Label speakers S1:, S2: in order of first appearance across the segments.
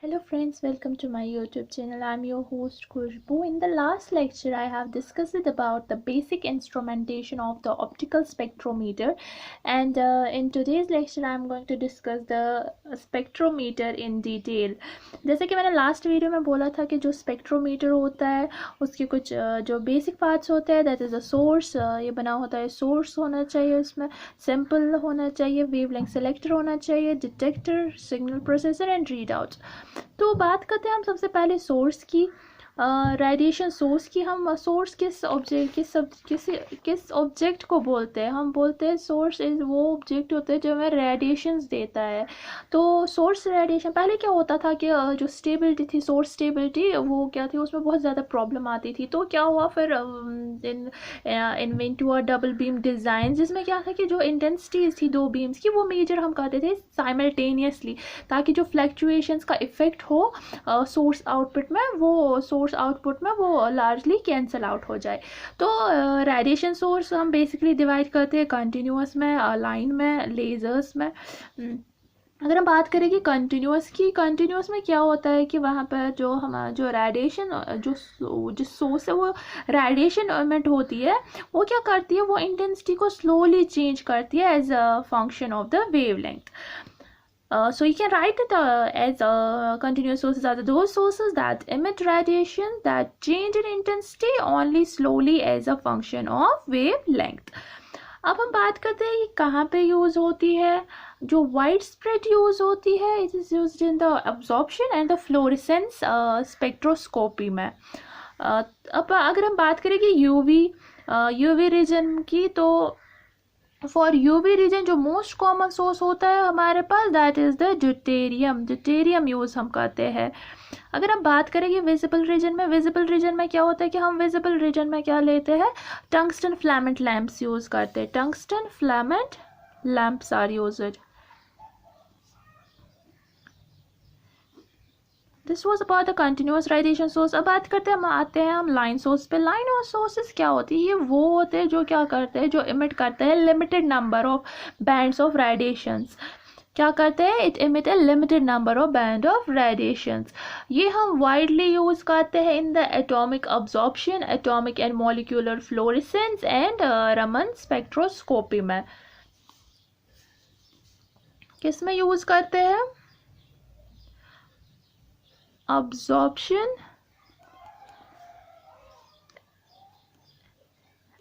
S1: Hello friends, welcome to my YouTube channel. I'm your host Khushbu. In the last lecture, I have discussed about the basic instrumentation of the optical spectrometer, and in today's lecture, I'm going to discuss the spectrometer in detail. जैसे कि मैंने last video में बोला था कि जो spectrometer होता है उसके कुछ जो बेसिक पार्ट्स होते हैं, दैट इज़ अ सोर्स, ये बना होता है, सोर्स होना चाहिए, उसमें सिंपल होना चाहिए, वेवलेंथ सेलेक्टर होना चाहिए, detector, signal processor and read out. तो बात करते हैं हम सबसे पहले सोर्स की, रेडिएशन सोर्स की। हम सोर्स किस ऑब्जेक्ट किस ऑब्जेक्ट को बोलते हैं? हम बोलते हैं सोर्स इज वो ऑब्जेक्ट होता है जो हमें रेडिएशंस देता है। तो सोर्स रेडिएशन पहले क्या होता था कि जो स्टेबिलिटी थी, सोर्स स्टेबिलिटी, वो क्या थी, उसमें बहुत ज़्यादा प्रॉब्लम आती थी। तो क्या हुआ फिर, इन्वेंट हुआ डबल बीम डिज़ाइन, जिसमें क्या था कि जो इंटेंसिटीज थी दो बीम्स की, वो मेजर हम करते थे साइमल्टेनियसली, ताकि जो फ्लैक्चुएशंस का इफेक्ट हो सोर्स आउटपुट में वो लार्जली कैंसिल आउट हो जाए। तो रेडिएशन सोर्स हम बेसिकली डिवाइड करते हैं कंटिन्यूस में, लाइन में, लेजर्स में। अगर हम बात करें कि कंटिन्यूस में क्या होता है कि वहाँ पर जो हमारा जो रेडिएशन जो सोर्स है, वो रेडिएशन एमिट होती है, वो क्या करती है, वो इंटेंसिटी को स्लोली चेंज करती है as a function of the wavelength. So you can write it as continuous sources are those sources that emit radiation that change in intensity only slowly as a function of wavelength. अब हम बात करते हैं कि कहाँ पे use होती है. जो वाइड स्प्रेड यूज़ होती है, it is used in the absorption and the fluorescence spectroscopy में. अब अगर हम बात करें कि यूवी रीजन की, तो फॉर यूवी रीजन जो मोस्ट कॉमन सोर्स होता है हमारे पास, that is the deuterium use हम करते हैं. अगर हम बात करें कि विजिबल रीजन में क्या होता है कि हम विजिबल रीजन में क्या लेते हैं, टंगस्टन फिलामेंट लैंप्स यूज़ करते हैं. Tungsten filament lamps are used. This was about the continuous radiation source. अब बात करते हैं, हम आते हैं हम लाइन सोर्स पे. लाइन और सोर्सेज क्या होती है? ये वो होते हैं जो क्या करते हैं, जो इमिट करते हैं limited number of bands of radiations. क्या करते हैं? It emit A limited number of band of radiations. ये हम वाइडली यूज करते हैं in the atomic absorption, atomic and molecular fluorescence and Raman spectroscopy में. किस में यूज करते हैं? absorption,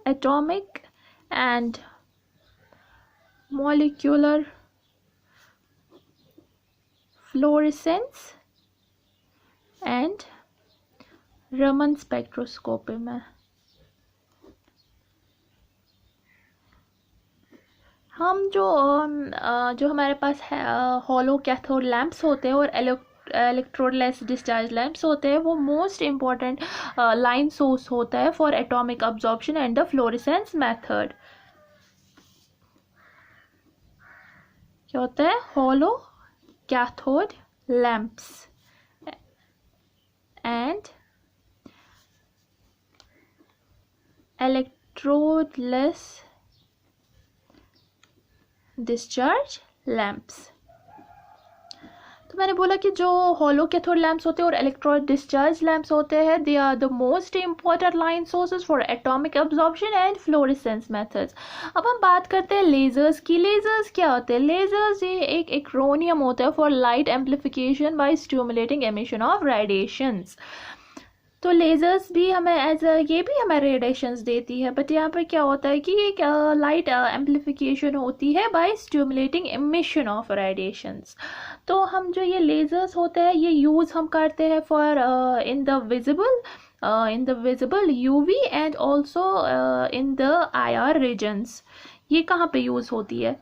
S1: atomic and molecular fluorescence and Raman spectroscopy में. हम जो हमारे पास है हॉलो कैथोड लैंप्स होते हैं और इलेक्ट्रोडलेस डिस्चार्ज लैंप्स होते हैं, वो मोस्ट इम्पॉर्टेंट लाइन सोर्स होता है for atomic absorption and the fluorescence method. क्या होता है? Hollow cathode lamps and electrodeless discharge lamps. तो मैंने बोला कि जो हॉलो कैथोड लैंप्स होते हैं और इलेक्ट्रोड डिस्चार्ज लैंप्स होते हैं, they are the most important line sources for atomic absorption and fluorescence methods. अब हम बात करते हैं लेजर्स की. लेजर्स क्या होते हैं? लेजर्स ये एक एक्रोनियम होता है for light amplification by stimulating emission of radiations. तो लेजर्स भी हमें ये भी हमें रेडिएशंस देती है, बट यहाँ पर क्या होता है कि एक लाइट एम्प्लीफिकेशन होती है by stimulating emission of radiations. तो हम जो ये लेजर्स होते हैं, ये यूज़ हम करते हैं for in the visible UV and also in the IR regions. ये कहाँ पे यूज़ होती है?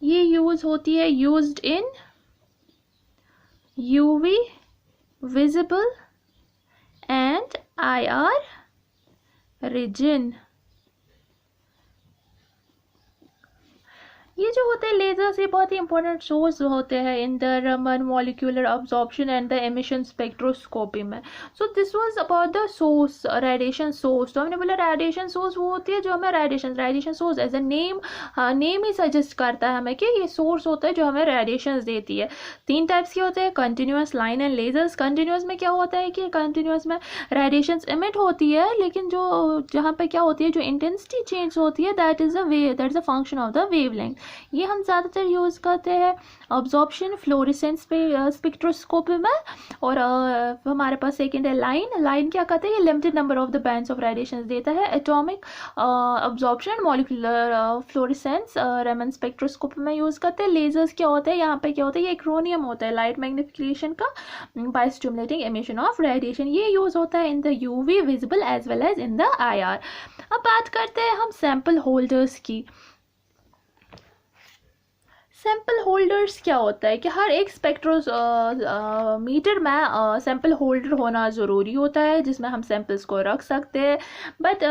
S1: ये यूज़ होती है used in UV, visible and IR region. ये जो होते हैं लेजर्स, ये बहुत ही इंपॉर्टेंट सोर्स होते हैं in the Raman molecular absorption and the emission spectroscopy में. So this was about the source, radiation source. तो हमने बोला रेडिएशन सोर्स वो होती है जो हमें radiation source as a name ही सजेस्ट करता है हमें कि ये सोर्स होता है जो हमें रेडिएशन देती है. 3 टाइप्स के होते हैं, continuous, line and lasers. Continuous में क्या होता है कि कंटिन्यूस में रेडिएशन इमिट होती है, लेकिन जो जहाँ पे क्या होती है, जो इंटेंसिटी चेंज होती है that is a function of the wavelength. ये हम ज़्यादातर यूज़ करते हैं अब्जॉर्प्शन फ्लोरेसेंस स्पेक्ट्रोस्कोपी में. और हमारे पास सेकेंड है लाइन क्या कहते हैं, ये limited number of the bands of radiation देता है. Atomic absorption molecular fluorescence Raman spectroscopy में यूज़ करते हैं. लेजर्स क्या होता है, यहाँ पे क्या होता है, ये एक्रोनियम होता है लाइट मैग्निफिकेशन का by stimulating emission of radiation. ये यूज़ होता है in the UV visible as well as in the IR. अब बात करते हैं हम सैंपल होल्डर्स की. सैंपल होल्डर्स क्या होता है कि हर एक मीटर में सैंपल होल्डर होना ज़रूरी होता है जिसमें हम सैंपल्स को रख सकते हैं. बट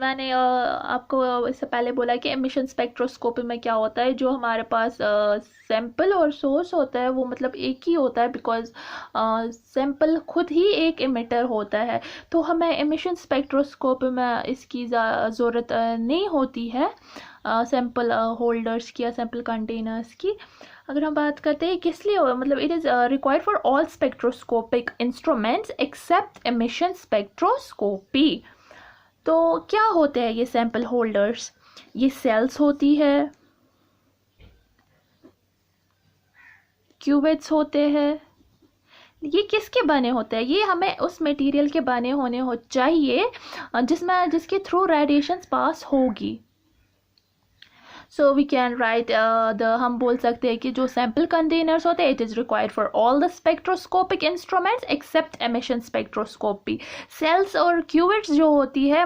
S1: मैंने आपको इससे पहले बोला कि एमिशन स्पेक्ट्रोस्कोपी में क्या होता है, जो हमारे पास सैंपल और सोर्स होता है वो मतलब एक ही होता है, बिकॉज सैंपल खुद ही एक एमिटर होता है. तो हमें एमिशन स्पेक्ट्रोस्कोपी में इसकी ज़रूरत नहीं होती है सैंपल होल्डर्स की या सैंपल कंटेनर्स की. अगर हम बात करते हैं किस लिए, मतलब it is required for all spectroscopic instruments except emission spectroscopy. तो क्या होते हैं ये सैंपल होल्डर्स, ये सेल्स होती है, क्यूवेट्स होते हैं. ये किसके बने होते हैं, ये हमें उस मटेरियल के बने होने हो चाहिए जिसके थ्रू रेडिएशन पास होगी. सो वी कैन राइट हम बोल सकते हैं कि जो सैंपल कंटेनर्स होते हैं it is required for all the spectroscopic instruments except emission spectroscopy. Cells और क्यूवेट्स जो होती है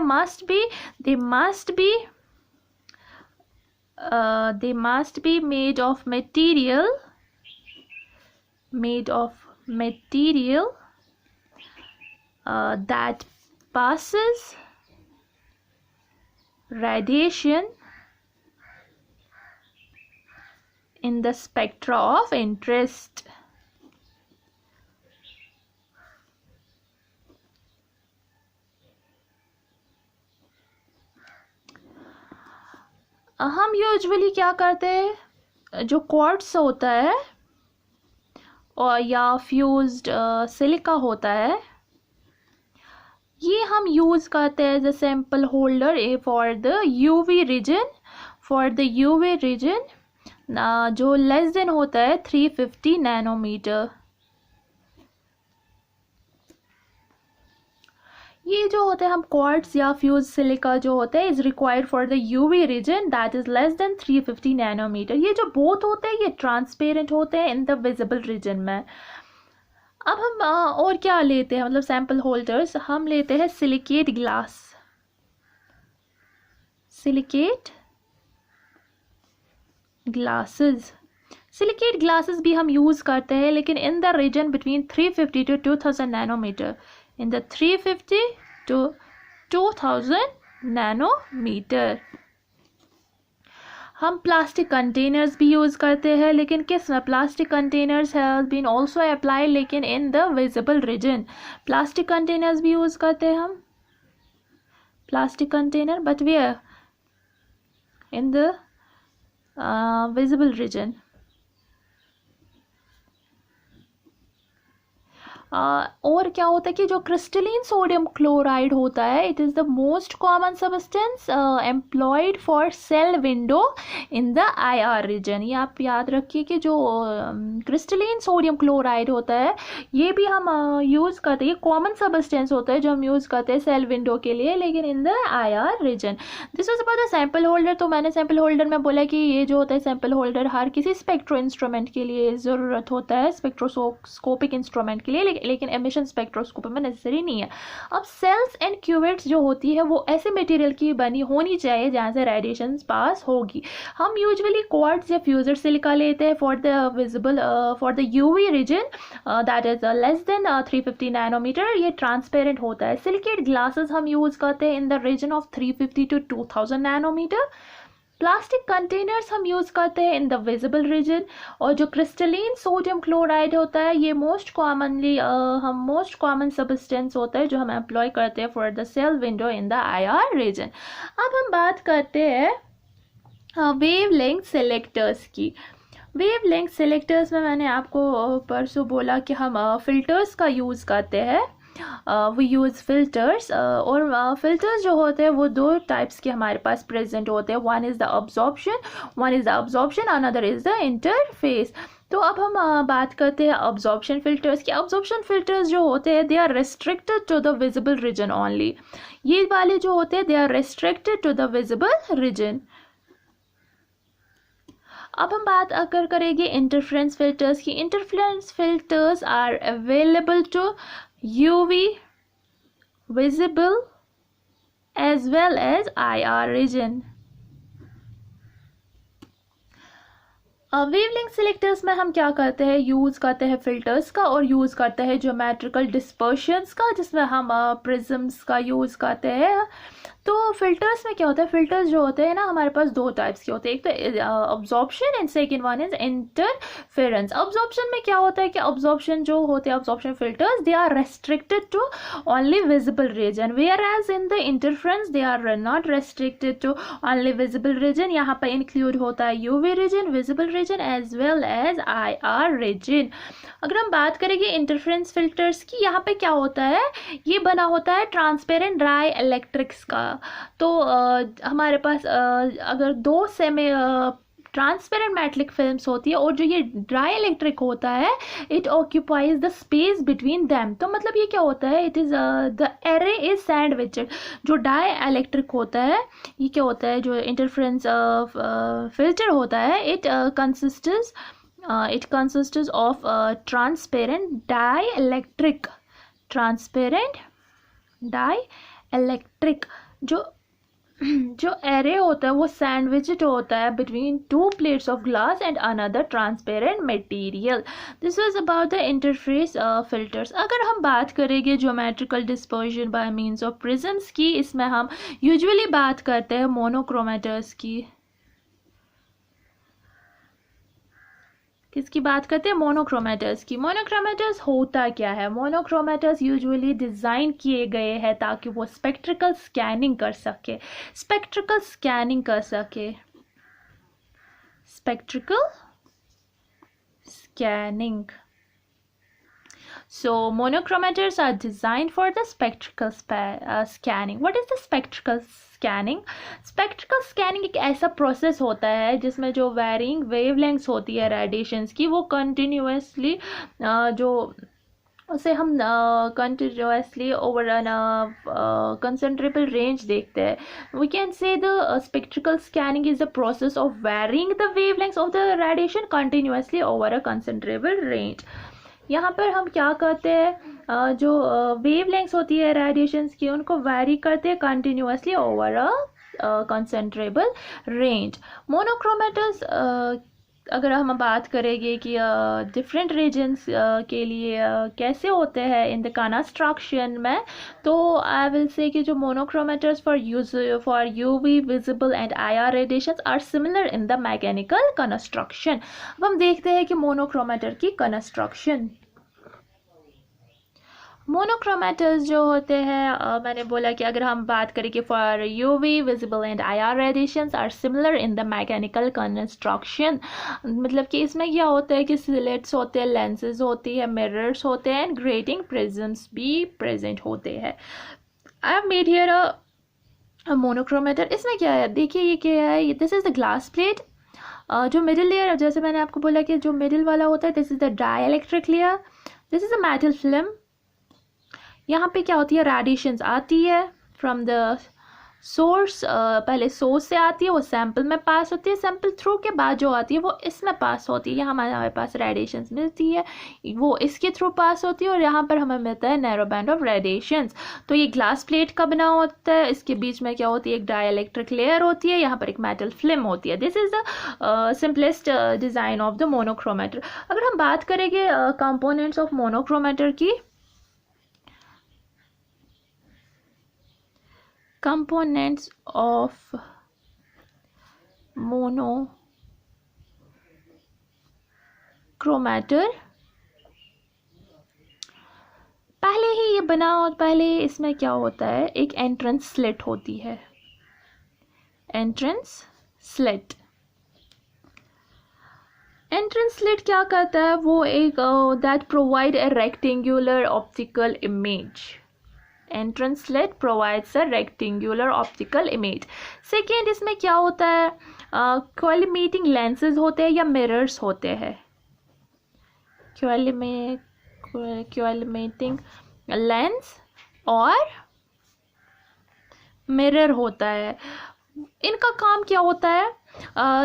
S1: they must be made of material that passes radiation in the spectra of interest. हम यूजुअली क्या करते हैं, जो क्वार्ट्ज होता है और या फ्यूज्ड सिलिका होता है, ये हम यूज़ करते हैं as a sample holder for the UV region. जो लेस देन होता है 350 नैनोमीटर. ये जो होते हैं हम क्वार्ट्ज या फ्यूज सिलिका जो होते हैं is required for the UV region that is less than 350 nanometer. ये जो बोथ होते हैं ये ट्रांसपेरेंट होते हैं इन द विजिबल रीजन में. अब हम और क्या लेते हैं, मतलब सैंपल होल्डर्स हम लेते हैं सिलिकेट ग्लासेस भी हम यूज़ करते हैं, लेकिन in the region between 350 to 2000 nanometre. In the 350 to 2000 nanometre. हम प्लास्टिक कंटेनर्स भी यूज़ करते हैं, लेकिन किस में, plastic containers have been also apply लेकिन in the visible region. Plastic containers भी यूज़ करते हैं हम, plastic container, but where, in the visible region. और क्या होता है कि जो क्रिस्टलिन सोडियम क्लोराइड होता है it is the most common substance employed for cell window in the IR region. ये आप याद रखिए कि जो क्रिस्टलिन सोडियम क्लोराइड होता है ये भी हम यूज़ करते हैं, ये कॉमन सब्सटेंस होता है जो हम यूज़ करते हैं सेल विंडो के लिए, लेकिन in the IR region. This was about the sample holder. तो मैंने सैंपल होल्डर में बोला कि ये जो होता है सैंपल होल्डर हर किसी स्पेक्ट्रो इंस्ट्रूमेंट के लिए ज़रूरत होता है, स्पेक्ट्रोस्कोपिक इंस्ट्रूमेंट के लिए, लेकिन एमिशन स्पेक्ट्रोस्कोपी में नेसेसरी नहीं है. अब सेल्स एंड क्यूवेट्स जो होती है वो ऐसे मटेरियल की बनी होनी चाहिए जहाँ से रेडिएशन पास होगी. हम यूजुअली क्वार्ट्ज या फ्यूजर सिलिका लेते हैं for the UV region that is less than 350 nanometer. ये ट्रांसपेरेंट होता है. सिलिकेट ग्लासेस हम यूज़ करते हैं in the region of 350 to 2000 nanometer. Plastic containers हम यूज़ करते हैं इन द विजिबल रीजन, और जो क्रिस्टलिन सोडियम क्लोराइड होता है ये मोस्ट कॉमन सब्सटेंस होता है जो हम एम्प्लॉय करते हैं for the cell window in the IR region. अब हम बात करते हैं वेवलेंथ सेलेक्टर्स की। वेवलेंथ सेलेक्टर्स में मैंने आपको परसों बोला कि हम फ़िल्टर्स का यूज़ करते हैं, वी यूज़ फ़िल्टर्स, और फ़िल्टर्स जो होते हैं वो दो टाइप्स के हमारे पास प्रेजेंट होते हैं, one is the absorption, another is the interface. तो अब हम बात करते हैं अब्जॉर्प्शन फ़िल्टर्स की। अब्जॉर्प्शन फ़िल्टर्स जो होते हैं they are restricted to the visible region only. ये वाले जो होते हैं they are restricted to the visible region. अब हम बात अगर करेंगे इंटरफ्रेंस फिल्टर्स की। Interference filters are available to UV, visible as well as IR region। Wavelength selectors में हम क्या करते हैं, यूज़ करते हैं फ़िल्टर्स का और यूज़ करते हैं ज्योमेट्रिकल डिस्पर्शंस का, जिसमें हम प्रिज्म्स का यूज़ करते हैं। तो फिल्टर्स में क्या होता है, फिल्टर्स जो होते हैं ना हमारे पास दो टाइप्स के होते हैं, एक तो absorption and second one is interference. Absorption में क्या होता है कि अब्जॉर्प्शन जो होते हैं absorption filters they are restricted to only visible region, whereas in the interference they are not restricted to only visible region. यहाँ पर इंक्लूड होता है UV region, visible region as well as IR region. अगर हम बात करेंगे interference filters की, यहाँ पे क्या होता है, ये बना होता है ट्रांसपेरेंट ड्राई इलेक्ट्रिक्स का। तो हमारे पास अगर दो सेमी ट्रांसपेरेंट मेटलिक फिल्म्स होती है और जो ये ड्राई इलेक्ट्रिक होता है it occupies the space between them. तो मतलब ये क्या होता है, it is the array is sandwiched. जो डाई इलेक्ट्रिक होता है ये क्या होता है, जो इंटरफेरेंस फिल्टर होता है it consists of transparent dielectric जो एरे होता है वो सैंडविच्ड होता है between two plates of glass and another transparent material. This was about the interface filters. अगर हम बात करेंगे geometrical dispersion by means of prisms की, इसमें हम यूजुअली बात करते हैं मोनोक्रोमेटर्स की। किसकी बात करते हैं, मोनोक्रोमेटर्स की। मोनोक्रोमेटर्स होता क्या है, मोनोक्रोमेटर्स यूजुअली डिज़ाइन किए गए हैं ताकि वो स्पेक्ट्रिकल स्कैनिंग कर सके। So monochromators are designed for the spectral scanning. What is the spectral scanning? Spectral scanning एक ऐसा प्रोसेस होता है जिसमें जो वेरिंग वेवलेंथ्स होती है रेडिएशंस की वो कंटिन्यूसली जो उसे हम continuously over an considerable range देखते हैं। We can say the spectral scanning is the process of varying the wavelengths of the radiation continuously over a considerable range. यहाँ पर हम क्या करते हैं, जो वेवलेंथ्स होती है रेडिएशंस की उनको वैरी करते हैं continuously over a considerable range. मोनोक्रोमेटर्स अगर हम बात करेंगे कि डिफरेंट रीजन्स के लिए कैसे होते हैं इन द कंस्ट्रक्शन में, तो आई विल से कि जो monochromators for UV, visible and IR radiations are similar in the mechanical construction. अब हम देखते हैं कि मोनोक्रोमेटर की कंस्ट्रक्शन। मोनोक्रोमेटर्स जो होते हैं मैंने बोला कि अगर हम बात करें कि for UV, visible and IR radiations are similar in the mechanical construction. मतलब कि इसमें क्या होता है कि स्लिट्स होते हैं, लेंसेज होती है, मिरर्स होते हैं एंड ग्रेटिंग प्रिज्म्स भी प्रेजेंट होते हैं। I have made here a monochromator. इसमें क्या है, देखिए ये क्या है, this is the glass plate. जो मिडिल लेयर, जैसे मैंने आपको बोला कि जो मिडिल वाला होता है this is the dielectric layer, this is a metal film. यहाँ पे क्या होती है, रेडिएशंस आती है फ्रॉम द सोर्स, पहले सोर्स से आती है, वो सैंपल में पास होती है, सैंपल थ्रू के बाद जो आती है वो इसमें पास होती है। यहाँ हमारे पास रेडिएशंस मिलती है, वो इसके थ्रू पास होती है और यहाँ पर हमें मिलता है नैरो बैंड ऑफ रेडिएशंस। तो ये ग्लास प्लेट का बना होता है, इसके बीच में क्या होती है, एक डाइलेक्ट्रिक लेयर होती है, यहाँ पर एक मेटल फिल्म होती है। This is the simplest design of the monochromator. अगर हम बात करेंगे कंपोनेंट्स ऑफ मोनोक्रोमेटर की, components of मोनोक्रोमेटर पहले ही ये बना और पहले इसमें क्या होता है, एक एंट्रेंस स्लिट होती है, एंट्रेंस स्लिट। एंट्रेंस स्लिट क्या करता है, वो एक that provide a rectangular optical image. Entrance slit provides a rectangular optical image. Second, इसमें क्या होता है, कोलिमेटिंग लेंसेज होते हैं या मिरर्स होते हैं। कोलिमेटिंग लेंस और मिरर होता है। इनका काम क्या होता है,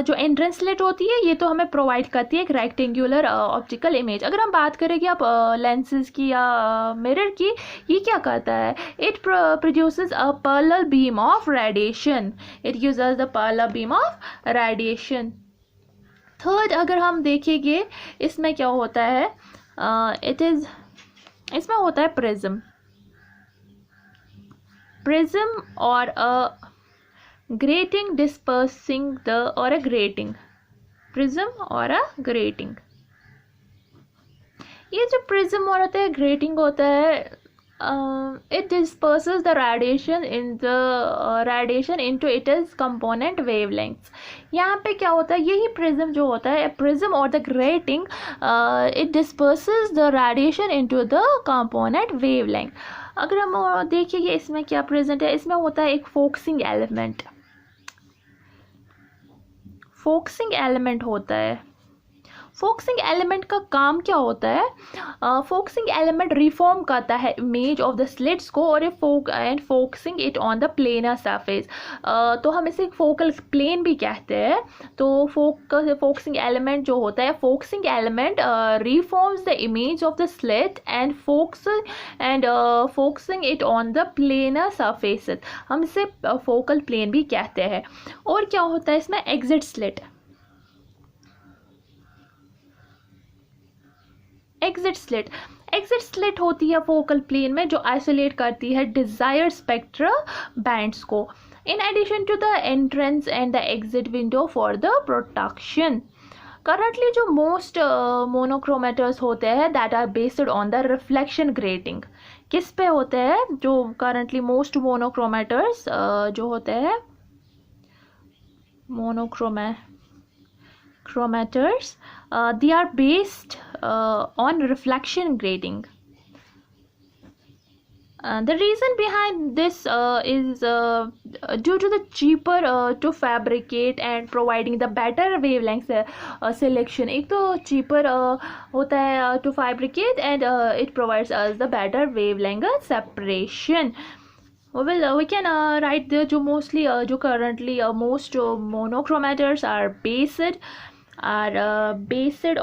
S1: जो एंट्रेंस स्लिट होती है ये तो हमें प्रोवाइड करती है एक रेक्टेंगुलर ऑप्टिकल इमेज। अगर हम बात करेंगे आप लेंसेज की या मिरर की, ये क्या करता है, it produces a parallel beam of radiation, it gives us the parallel beam of radiation. Third, अगर हम देखेंगे इसमें क्या होता है, इसमें होता है प्रिज्म और grating dispersing the or a grating, prism और a grating। ये जो prism होता है, grating होता है, it disperses the radiation into its component wavelengths। यहाँ पे क्या होता है, यही prism जो होता है, prism और the grating, it disperses the radiation into the component wavelength। अगर हम देखिए इसमें क्या प्रेजेंट है, इसमें होता है एक फोकसिंग एलिमेंट, फोकसिंग एलिमेंट होता है। फोकसिंग एलिमेंट का काम क्या होता है, फोकसिंग एलिमेंट रिफॉर्म करता है इमेज ऑफ द स्लिट्स को और focusing it on the planar surface. तो हम इसे फोकल प्लेन भी कहते हैं। तो फोकसिंग एलिमेंट जो होता है, focusing element reforms the image of the slit and focusing it on the planar surfaces, हम इसे फोकल प्लेन भी कहते हैं। और क्या होता है इसमें, एग्जिट स्लिट, एग्जिट स्लिट होती है फोकल प्लेन में, जो आइसोलेट करती है डिजायर्ड स्पेक्ट्रल बैंड्स को, in addition to the entrance and the exit window for the protection. Currently जो मोस्ट मोनोक्रोमेटर्स होते हैं that are based on the reflection grating, किस पे होते हैं, जो करंटली मोस्ट मोनोक्रोमेटर्स जो होते हैं, monochromators, they are based on reflection grating. The reason behind this is due to the cheaper to fabricate and providing the better wavelength selection। एक तो cheaper होता है to fabricate and it provides us the better wavelength separation। we can write the जो mostly जो currently most monochromators are based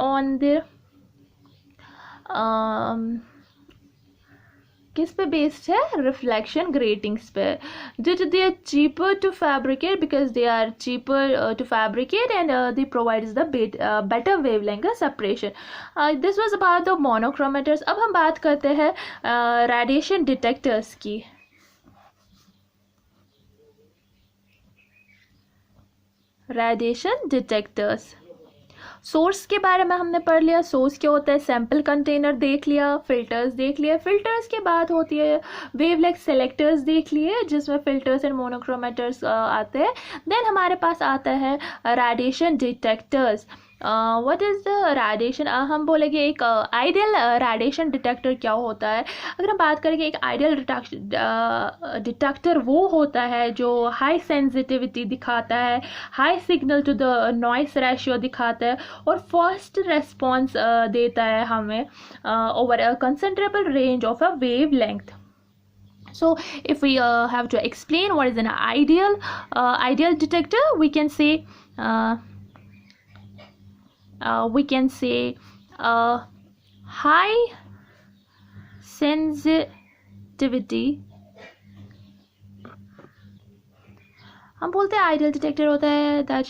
S1: on the किस पे based है, reflection gratings पे। They are cheaper to fabricate because they are cheaper to fabricate and they provides the better wavelength separation. This was about the monochromators. अब हम बात करते हैं radiation detectors की। रेडिएशन डिटेक्टर्स, सोर्स के बारे में हमने पढ़ लिया, सोर्स क्या होता है, सैम्पल कंटेनर देख लिया, फिल्टर्स देख लिया। फिल्टर्स के बाद होती है वेवलेंथ सेलेक्टर्स देख लिए, जिसमें फिल्टर्स एंड मोनोक्रोमेटर्स आते हैं। देन हमारे पास आता है radiation detectors. What is the radiation, हम बोलेंगे एक आइडियल रेडिएशन डिटेक्टर क्या होता है। अगर हम बात करेंगे एक आइडियल डिटेक्टर वो होता है जो हाई सेंसिटिविटी दिखाता है, high signal to the noise ratio दिखाता है और फास्ट रेस्पॉन्स देता है हमें over a considerable range of a wavelength. So if we have to explain what is an ideal detector, we can say high sensitivity, हम बोलते हैं ideal detector होता है that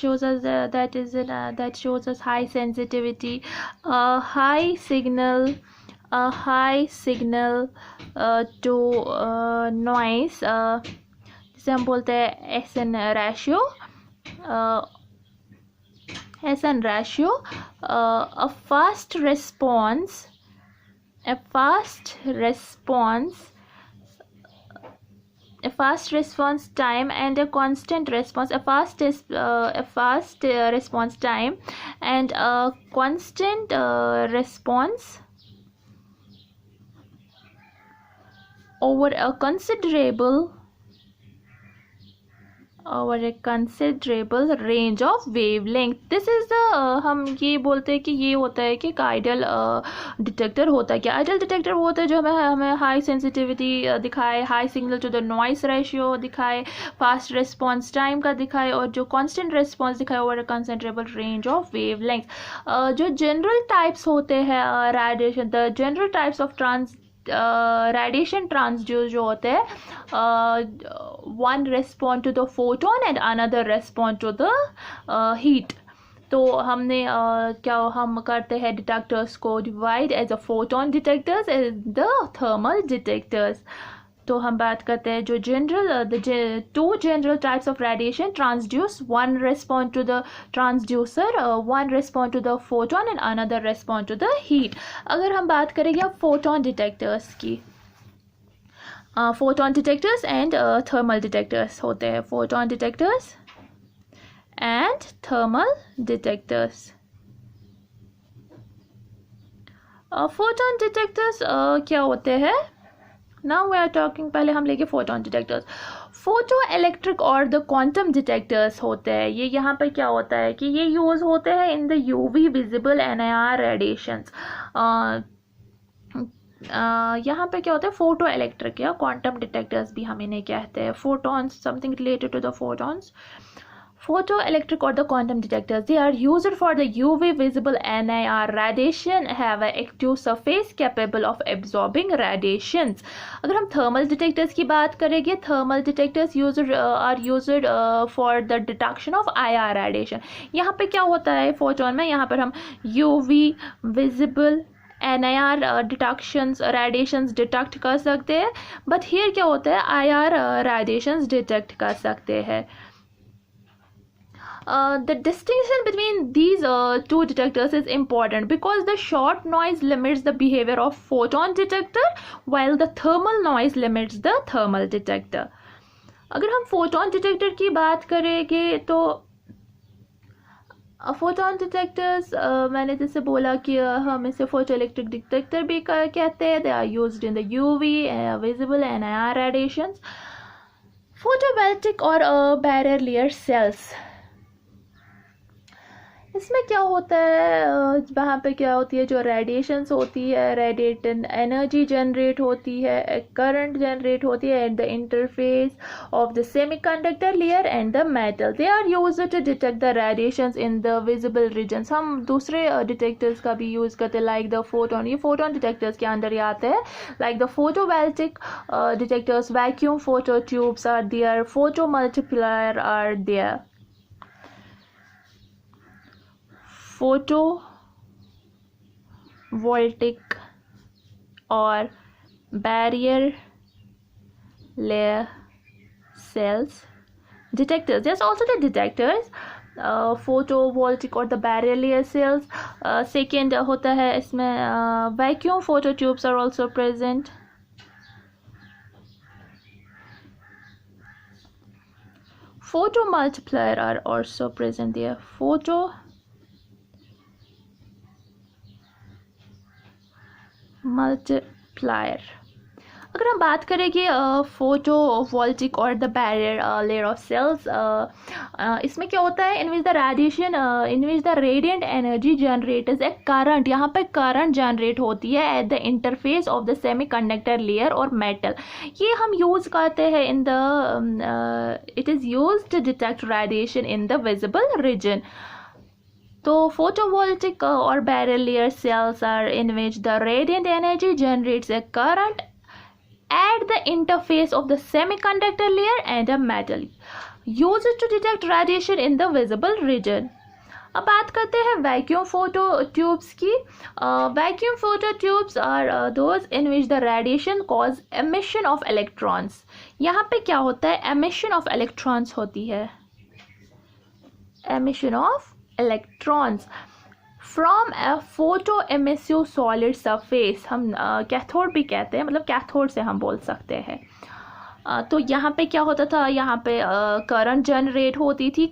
S1: shows us high sensitivity, high signal to noise, जिसे हम बोलते हैं SN ratio, Hessian ratio, a fast response time and a constant response, response time and a constant response over a considerable range of wavelength. This is the हम ये बोलते हैं कि ये होता है कि आइडियल डिटेक्टर होता है क्या? आइडियल डिटेक्टर वो होता है जो हमें हाई सेंसिटिविटी दिखाए, high signal to the noise ratio दिखाए, फास्ट रिस्पॉन्स टाइम का दिखाए और जो कांस्टेंट रिस्पॉन्स दिखाए over a considerable range of wavelength. जो जनरल टाइप्स होते हैं radiation, the general types of radiation transduce जो होते हैं, one respond to the photon and another respond to the heat. तो हमने क्या हम करते हैं डिटेक्टर्स को divide as a photon detectors as the thermal detectors. तो हम बात करते हैं जो two general types of radiation transduce, one respond to the transducer, one respond to the photon and another respond to the heat. अगर हम बात करेंगे अब photon detectors की, photon detectors and thermal detectors होते हैं, photon detectors and thermal detectors. Photon detectors क्या होते हैं? Now we are talking, पहले हम लेंगे फोटोन डिटेक्टर्स. फोटो इलेक्ट्रिक और द क्वांटम डिटेक्टर्स होते हैं. ये यहाँ पर क्या होता है कि ये यूज होते हैं in the UV visible NIR radiations. यहाँ पे क्या होता है फोटो इलेक्ट्रिक या क्वांटम डिटेक्टर्स भी हम इन्हें कहते हैं. Photons, something related to the photons. Photoelectric or the quantum detectors, they are used for the UV visible NIR radiation, have an active surface capable of absorbing radiations. अगर हम thermal detectors की बात करेंगे, thermal detectors are used for the detection of IR radiation. यहाँ पे क्या होता है photon में, यहाँ पर हम UV visible NIR detections radiations detect कर सकते हैं, but here क्या होता है IR radiations detect कर सकते हैं. The distinction between these two detectors is important because the short noise limits the behavior of photon detector while the thermal noise limits the thermal detector. अगर हम photon detector की बात करेंगे तो photon detectors मैंने जैसे बोला कि हम इसे फोटो इलेक्ट्रिक डिटेक्टर भी कहते हैं. They are used in the UV visible NIR radiations. Photovoltaic और बैरियर लेयर सेल्स, इसमें क्या होता है, वहाँ पे क्या होती है, जो रेडिएशंस होती है, रेडिएटेड एनर्जी जनरेट होती है, करंट जनरेट होती है at the interface of the semiconductor layer and the metal. They are used to detect the radiations in the visible regions. हम दूसरे डिटेक्टर्स का भी यूज़ करते हैं लाइक द फोटोन. ये फोटोन डिटेक्टर्स के अंदर ही आते हैं. Like the photovoltaic detectors, vacuum phototubes are there, photomultiplier are there. Photovoltaic or barrier layer cells detectors. There's also the detectors, photovoltaic or the barrier layer cells. Second होता है इसमें vacuum photo tubes are also present. Photo multiplier are also present there. Photo multiplier. अगर हम बात करेंगे photovoltaic और the barrier layer of cells, इसमें क्या होता है, in which the radiant energy generators a current. यहाँ पे करंट जनरेट होती है at the interface of the semiconductor layer और मेटल. ये हम यूज़ करते हैं in the it is used to detect radiation in the visible region. तो photovoltaic or barrier layer cells are in which the radiant energy generates a current at the interface of the semiconductor layer and a metal, used to detect radiation in the visible region. अब बात करते हैं vacuum phototubes की. Vacuum phototubes are those in which the radiation cause emission of electrons. यहाँ पे क्या होता है, एमिशन ऑफ इलेक्ट्रॉन्स होती है, emission of electrons from a photo emissive solid surface, हम कैथोड भी कहते हैं, मतलब कैथोड से हम बोल सकते हैं। तो यहाँ पे क्या होता था, यहाँ पे करंट जनरेट होती थी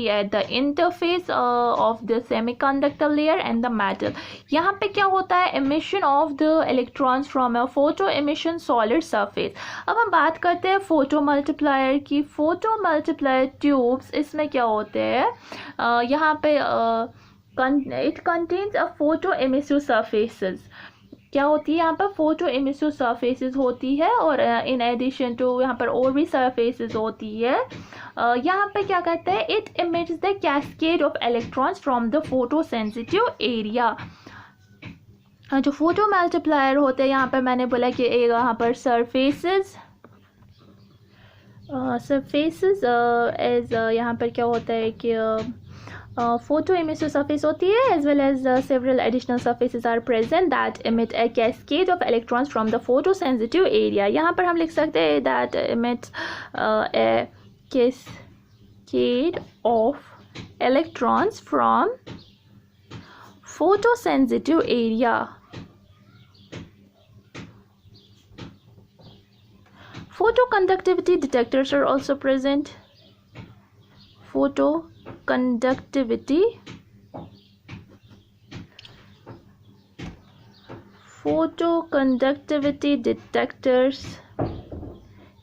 S1: eight the interface of the semiconductor layer and the metal. यहाँ पे क्या होता है, emission of the electrons from a photo emission solid surface. अब हम बात करते हैं फोटो मल्टीप्लायर की। फोटो मल्टीप्लायर ट्यूब्स, इसमें क्या होते हैं, यहाँ पे it contains a photo emissive surfaces. क्या होती है यहाँ पर, फोटो एमिसिव सरफेसेस होती है, और इन एडिशन टू यहाँ पर और भी सरफेसेस होती है। यहाँ पे क्या कहते हैं, it emits the cascade of electrons from the photosensitive area. जो फोटो मल्टीप्लायर होते हैं, यहाँ पर मैंने बोला कि यहाँ पर सरफेसेस एज यहाँ पर क्या होता है कि फोटो एमिसिव सरफेस होती है, as well as several additional surfaces are present that emit a cascade of electrons from the photosensitive area. यहाँ पर हम लिख सकते हैं that emits a cascade of electrons from photosensitive area. Photoconductivity detectors are also present. Photoconductivity detectors,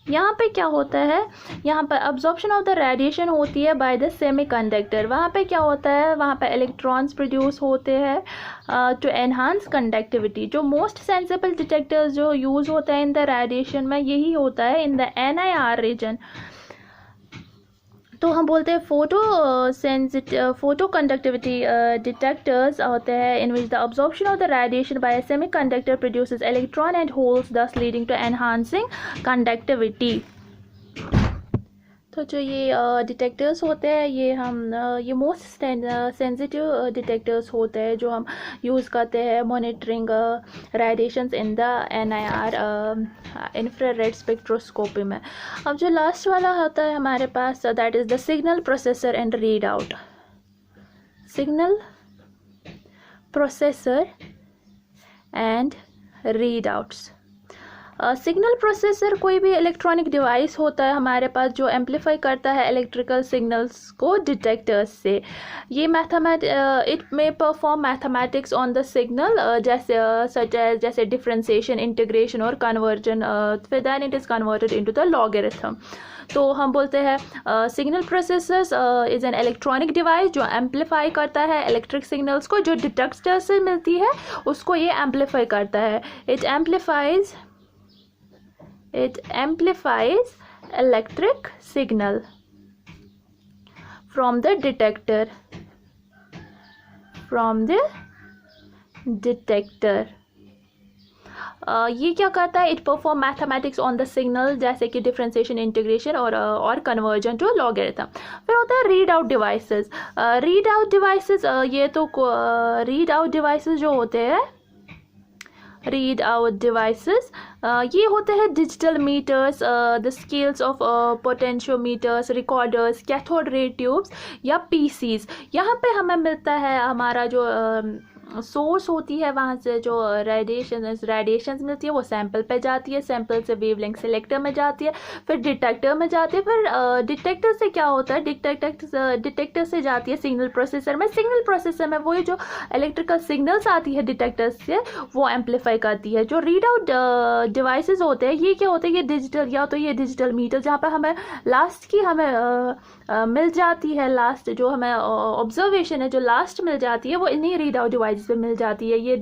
S1: यहाँ पे क्या होता है, यहाँ पर अब्जॉर्प्शन ऑफ द रेडिएशन होती है बाय द सेमीकंडक्टर। वहाँ पे क्या होता है, वहाँ पे इलेक्ट्रॉन्स प्रोड्यूस होते हैं टू एनहांस कंडक्टिविटी। जो मोस्ट सेंसिबल डिटेक्टर्स जो यूज़ होता है इन द रेडिएशन में, यही होता है इन द NIR रीजन। तो हम बोलते हैं फोटो कंडक्टिविटी डिटेक्टर्स होते हैं in which the absorption of the radiation by a semiconductor produces electron and holes, thus leading to enhancing conductivity. तो जो ये डिटेक्टर्स होते हैं, ये मोस्ट सेंसिटिव डिटेक्टर्स होते हैं जो हम यूज़ करते हैं monitoring radiations in the NIR infrared spectroscopy में। अब जो लास्ट वाला होता है हमारे पास, that is the signal processor and read out. Signal processor and read outs. Signal processor कोई भी इलेक्ट्रॉनिक डिवाइस होता है हमारे पास जो एम्पलीफाई करता है इलेक्ट्रिकल सिग्नल्स को डिटेक्टर्स से। ये इट में perform mathematics on the signal, जैसे डिफरेंशिएशन, इंटीग्रेशन और कन्वर्जन, फिर then it is converted into the logarithm. तो हम बोलते हैं signal processors is an electronic device जो एम्पलीफाई करता है इलेक्ट्रिक सिग्नल्स को, जो डिटेक्टर से मिलती है उसको ये एम्पलीफाई करता है। It amplifies electric signal from the detector. ये क्या करता है, it perform mathematics on the signal, जैसे कि डिफरेंशिएशन, इंटीग्रेशन और कन्वर्जन टू लॉगरिथम। फिर होता है read out devices. Read out devices जो होते हैं, रीड आउट डिवाइसेस ये होते हैं digital meters, the scales of potentiometers, recorders, cathode ray tubes या PCs। यहाँ पे हमें मिलता है हमारा जो सोर्स होती है, वहाँ से जो रेडिएशंस मिलती है वो सैंपल पे जाती है, सैंपल से वेवलेंथ सेलेक्टर में जाती है, फिर डिटेक्टर में जाती है, फिर डिटेक्टर से क्या होता है, डिटेक्टर से जाती है सिग्नल प्रोसेसर में। सिग्नल प्रोसेसर में वही जो इलेक्ट्रिकल सिग्नल्स आती है डिटेक्टर से वो एम्पलीफाई करती है। जो रीड आउट डिवाइसेस होते हैं, ये क्या होते हैं, ये डिजिटल, या तो ये डिजिटल मीटर जहाँ पर हमें लास्ट की मिल जाती है, लास्ट जो हमें ऑब्जर्वेशन है जो लास्ट मिल जाती है वो इन्हीं रीड आउट डिवाइस पे मिल जाती है। ये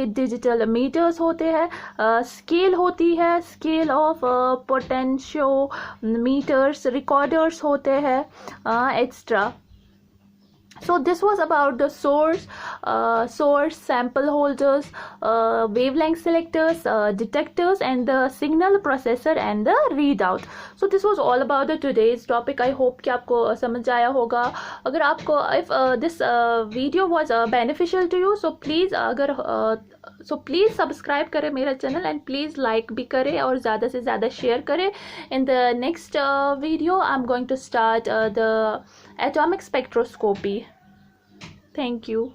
S1: डिजिटल मीटर्स होते हैं। स्केल होती है, स्केल ऑफ पोटेंशियोमीटर्स, रिकॉर्डर्स होते हैं, extra. So this was about the source, sample holders, wavelength selectors, detectors, and the signal processor and the readout. So this was all about the today's topic. I hope कि आपको समझ आया होगा। अगर आपको if this video was beneficial to you, so please subscribe करें मेरा channel and please like भी करें और ज़्यादा से ज़्यादा शेयर करें। In the next video I am going to start the atomic spectroscopy. Thank you.